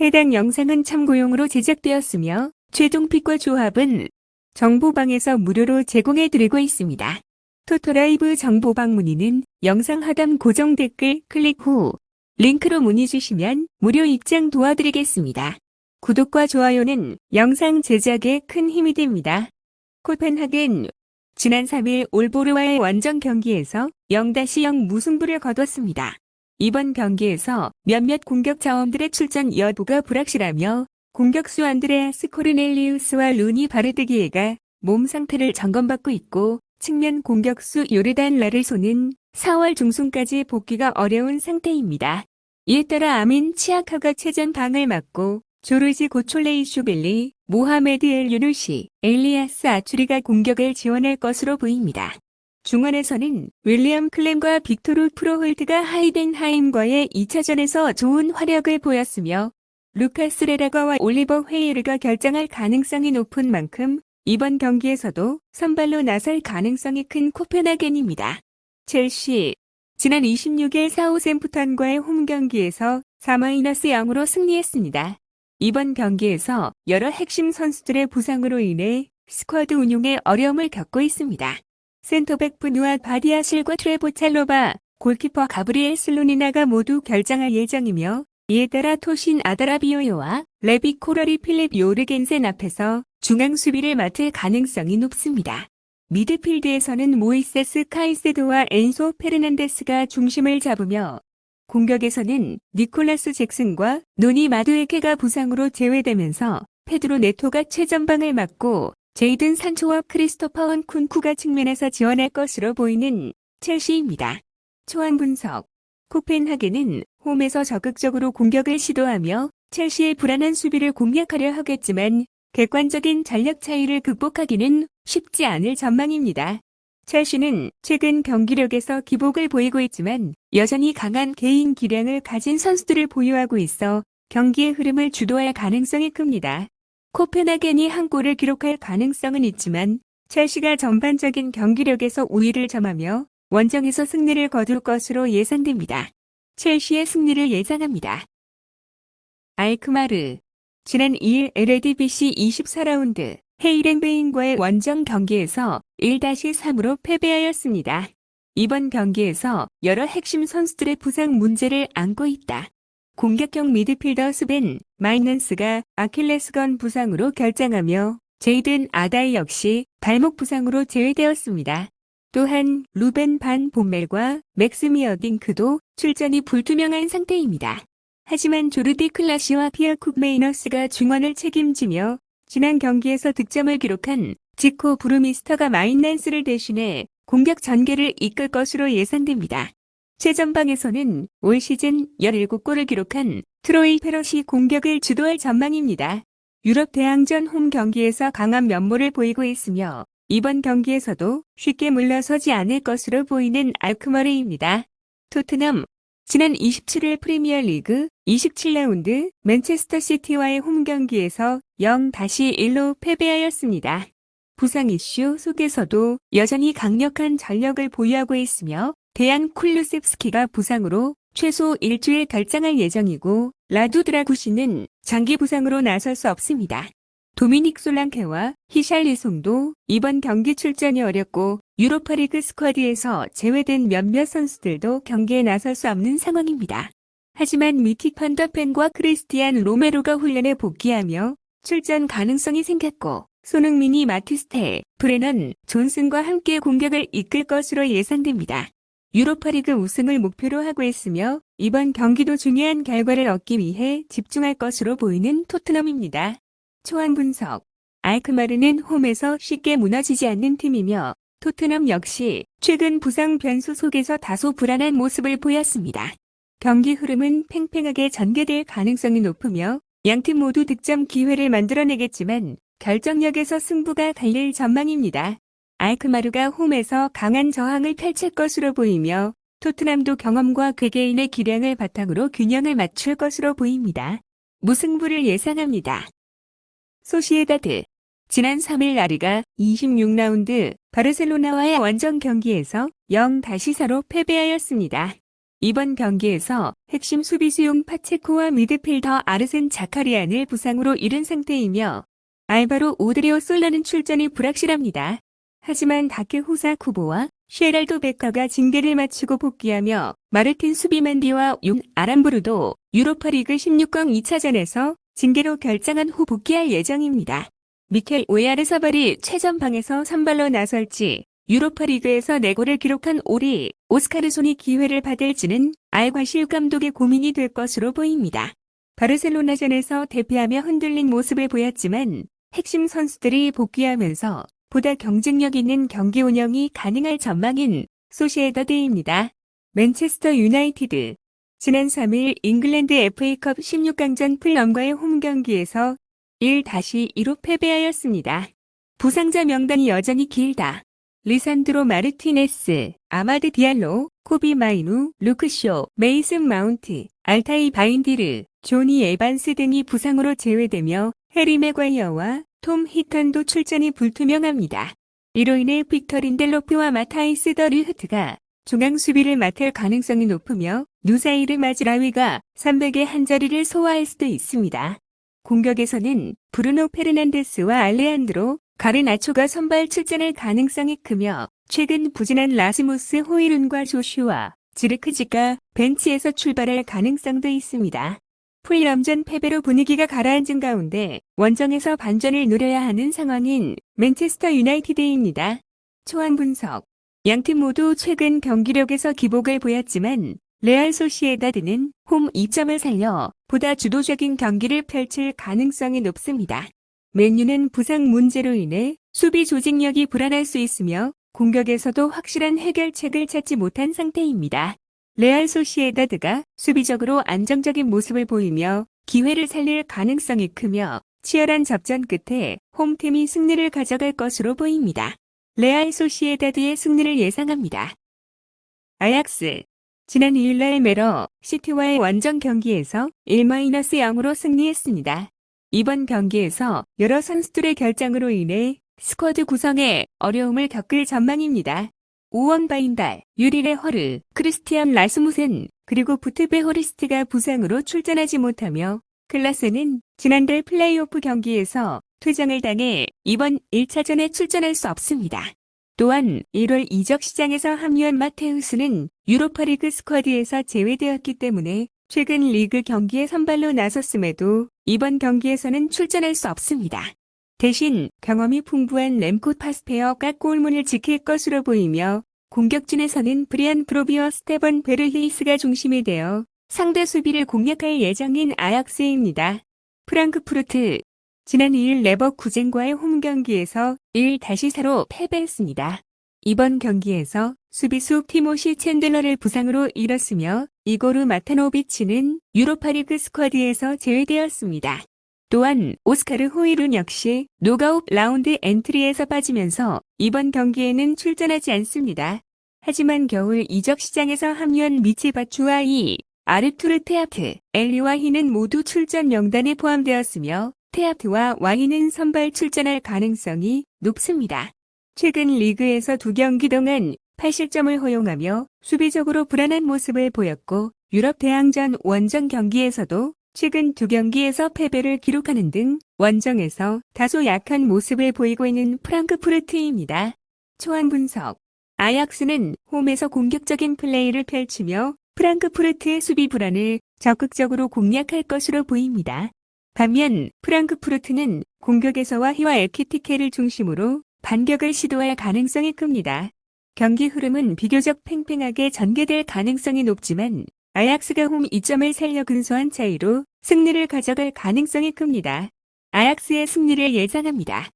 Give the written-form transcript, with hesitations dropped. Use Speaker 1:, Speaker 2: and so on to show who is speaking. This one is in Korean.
Speaker 1: 해당 영상은 참고용으로 제작되었으며 최종픽과 조합은 정보방에서 무료로 제공해드리고 있습니다. 토토라이브 정보방 문의는 영상 하단 고정 댓글 클릭 후 링크로 문의 주시면 무료 입장 도와드리겠습니다. 구독과 좋아요는 영상 제작에 큰 힘이 됩니다. 코펜하겐 지난 3일 올보르와의 원정 경기에서 0-0 무승부를 거뒀습니다. 이번 경기에서 몇몇 공격 자원들의 출전 여부가 불확실하며 공격수 안드레아스 코르넬리우스와 루니 바르드기에가 몸 상태를 점검받고 있고 측면 공격수 요르단 라르소는 4월 중순까지 복귀가 어려운 상태입니다. 이에 따라 아민 치아카가 최전방을 맡고 조르지 고촐레이쇼벨리, 모하메드 엘 유누시, 엘리아스 아추리가 공격을 지원할 것으로 보입니다. 중원에서는 윌리엄 클램과 빅토르 프로홀트가 하이덴하임과의 2차전에서 좋은 활약을 보였으며 루카스 레라가와 올리버 헤이르가 결정할 가능성이 높은 만큼 이번 경기에서도 선발로 나설 가능성이 큰 코펜하겐입니다. 첼시 지난 26일 사우샘프턴과의 홈 경기에서 4-0으로 승리했습니다. 이번 경기에서 여러 핵심 선수들의 부상으로 인해 스쿼드 운용에 어려움을 겪고 있습니다. 센터백 브누아 바디아실과 트레보 찰로바, 골키퍼 가브리엘 슬로니나가 모두 결장할 예정이며 이에 따라 토신 아다라비오요와 레비 코러리 필립 요르겐센 앞에서 중앙 수비를 맡을 가능성이 높습니다. 미드필드에서는 모이세스 카이세도와 엔소 페르난데스가 중심을 잡으며 공격에서는 니콜라스 잭슨과 노니 마두에케가 부상으로 제외되면서 페드로 네토가 최전방을 맡고 제이든 산초와 크리스토퍼 헌쿤쿠가 측면에서 지원할 것으로 보이는 첼시입니다. 초안 분석 코펜하겐은 홈에서 적극적으로 공격을 시도하며 첼시의 불안한 수비를 공략하려 하겠지만 객관적인 전력 차이를 극복하기는 쉽지 않을 전망입니다. 첼시는 최근 경기력에서 기복을 보이고 있지만 여전히 강한 개인 기량을 가진 선수들을 보유하고 있어 경기의 흐름을 주도할 가능성이 큽니다. 코펜하겐이 한 골을 기록할 가능성은 있지만 첼시가 전반적인 경기력에서 우위를 점하며 원정에서 승리를 거둘 것으로 예상됩니다. 첼시의 승리를 예상합니다. 알크마르 지난 2일 LADBC 24라운드 헤이렌베인과의 원정 경기에서 1-3으로 패배하였습니다. 이번 경기에서 여러 핵심 선수들의 부상 문제를 안고 있다. 공격형 미드필더 스벤 마이넌스가 아킬레스건 부상으로 결장하며 제이든 아다이 역시 발목 부상으로 제외되었습니다. 또한 루벤 반 본멜과 맥스미어 딩크도 출전이 불투명한 상태입니다. 하지만 조르디 클라시와 피어 쿡 메이너스가 중원을 책임지며 지난 경기에서 득점을 기록한 지코 브루미스터가 마인난스를 대신해 공격 전개를 이끌 것으로 예상됩니다. 최전방에서는 올 시즌 17골을 기록한 트로이 페럿이 공격을 주도할 전망입니다. 유럽 대항전 홈 경기에서 강한 면모를 보이고 있으며 이번 경기에서도 쉽게 물러서지 않을 것으로 보이는 알크마르입니다. 토트넘 지난 27일 프리미어리그 27라운드 맨체스터 시티와의 홈 경기에서 0-1로 패배하였습니다. 부상 이슈 속에서도 여전히 강력한 전력을 보유하고 있으며 데안 쿨루셉스키가 부상으로 최소 일주일 결장할 예정이고 라두 드라구시는 장기 부상으로 나설 수 없습니다. 도미닉 솔랑케와 히샬리송도 이번 경기 출전이 어렵고 유로파리그 스쿼드에서 제외된 몇몇 선수들도 경기에 나설 수 없는 상황입니다. 하지만 미틱 판더펜과 크리스티안 로메로가 훈련에 복귀하며 출전 가능성이 생겼고 손흥민이 마티스테, 브레넌, 존슨과 함께 공격을 이끌 것으로 예상됩니다. 유로파리그 우승을 목표로 하고 있으며 이번 경기도 중요한 결과를 얻기 위해 집중할 것으로 보이는 토트넘입니다. 초안 분석 알크마르는 홈에서 쉽게 무너지지 않는 팀이며 토트넘 역시 최근 부상 변수 속에서 다소 불안한 모습을 보였습니다. 경기 흐름은 팽팽하게 전개될 가능성이 높으며 양팀 모두 득점 기회를 만들어내겠지만 결정력에서 승부가 갈릴 전망입니다. 알크마르가 홈에서 강한 저항을 펼칠 것으로 보이며 토트넘도 경험과 괴계인의 기량을 바탕으로 균형을 맞출 것으로 보입니다. 무승부를 예상합니다. 소시에다드 지난 3일 라리가 26라운드 바르셀로나와의 원정 경기에서 0-4로 패배하였습니다. 이번 경기에서 핵심 수비수용 파체코와 미드필더 아르센 자카리안을 부상으로 잃은 상태이며 알바로 오드리오 솔라는 출전이 불확실합니다. 하지만 다케 후사 쿠보와 쉐랄도 베카가 징계를 마치고 복귀하며 마르틴 수비만디와 용 아람부르도 유로파리그 16강 2차전에서 징계로 결장한 후 복귀할 예정입니다. 미켈 오야르사발이 최전방에서 선발로 나설지 유로파리그에서 4골을 기록한 오리 오스카르손이 기회를 받을지는 알과실 감독의 고민이 될 것으로 보입니다. 바르셀로나전에서 대피하며 흔들린 모습을 보였지만 핵심 선수들이 복귀하면서 보다 경쟁력 있는 경기 운영이 가능할 전망인 소시에다드입니다. 맨체스터 유나이티드 지난 3일 잉글랜드 FA컵 16강전 풀럼과의 홈경기에서 1-2로 패배하였습니다. 부상자 명단이 여전히 길다. 리산드로 마르티네스, 아마드 디알로, 코비 마이누, 루크쇼, 메이슨 마운트, 알타이 바인디르, 조니 에반스 등이 부상으로 제외되며 해리 맥과이어와 톰 히턴도 출전이 불투명합니다. 이로 인해 빅터 린델로프와 마타이스 더 르흐트가 중앙 수비를 맡을 가능성이 높으며 누사이르 마즈라위가 300의 한자리를 소화할 수도 있습니다. 공격에서는 브루노 페르난데스와 알레한드로 가르나초가 선발 출전할 가능성이 크며 최근 부진한 라스무스 호이룬과 조슈아 지르크지가 벤치에서 출발할 가능성도 있습니다. 풀럼전 패배로 분위기가 가라앉은 가운데 원정에서 반전을 노려야 하는 상황인 맨체스터 유나이티드입니다. 초안 분석. 양팀 모두 최근 경기력에서 기복을 보였지만 레알 소시에다드는 홈 2점을 살려 보다 주도적인 경기를 펼칠 가능성이 높습니다. 맨유는 부상 문제로 인해 수비 조직력이 불안할 수 있으며 공격에서도 확실한 해결책을 찾지 못한 상태입니다. 레알 소시에다드가 수비적으로 안정적인 모습을 보이며 기회를 살릴 가능성이 크며 치열한 접전 끝에 홈팀이 승리를 가져갈 것으로 보입니다. 레알 소시에다드의 승리를 예상합니다. 아약스 지난 2일날 메러 시티와의 원정 경기에서 1-0으로 승리했습니다. 이번 경기에서 여러 선수들의 결장으로 인해 스쿼드 구성에 어려움을 겪을 전망입니다. 오원 바인달, 유리레 허르, 크리스티안 라스무센, 그리고 부트베 호리스트가 부상으로 출전하지 못하며 클라스는 지난달 플레이오프 경기에서 퇴장을 당해 이번 1차전에 출전할 수 없습니다. 또한 1월 이적 시장에서 합류한 마테우스는 유로파리그 스쿼드에서 제외되었기 때문에 최근 리그 경기에 선발로 나섰음에도 이번 경기에서는 출전할 수 없습니다. 대신 경험이 풍부한 렘코 파스페어가 골문을 지킬 것으로 보이며 공격진에서는 브리안 브로비와 스테번 베르히이스가 중심이 되어 상대 수비를 공략할 예정인 아약스입니다. 프랑크푸르트 지난 2일 레버쿠젠과의 홈경기에서 1-4로 패배했습니다. 이번 경기에서 수비수 티모시 챈들러를 부상으로 잃었으며 이고르 마타노비치는 유로파리그 스쿼드에서 제외되었습니다. 또한 오스카르 호이룬 역시 노가웃 라운드 엔트리에서 빠지면서 이번 경기에는 출전하지 않습니다. 하지만 겨울 이적 시장에서 합류한 미치 바추아이, 아르투르 테아트, 엘리와 히는 모두 출전 명단에 포함되었으며 테아트와 와히는 선발 출전할 가능성이 높습니다. 최근 리그에서 2경기 동안 8실점을 허용하며 수비적으로 불안한 모습을 보였고 유럽 대항전 원정 경기에서도 최근 2경기에서 패배를 기록하는 등 원정에서 다소 약한 모습을 보이고 있는 프랑크푸르트입니다. 초안 분석. 아약스는 홈에서 공격적인 플레이를 펼치며 프랑크푸르트의 수비 불안을 적극적으로 공략할 것으로 보입니다. 반면 프랑크푸르트는 공격에서와 히와 에키티케를 중심으로 반격을 시도할 가능성이 큽니다. 경기 흐름은 비교적 팽팽하게 전개될 가능성이 높지만 아약스가 홈 2점을 살려 근소한 차이로 승리를 가져갈 가능성이 큽니다. 아약스의 승리를 예상합니다.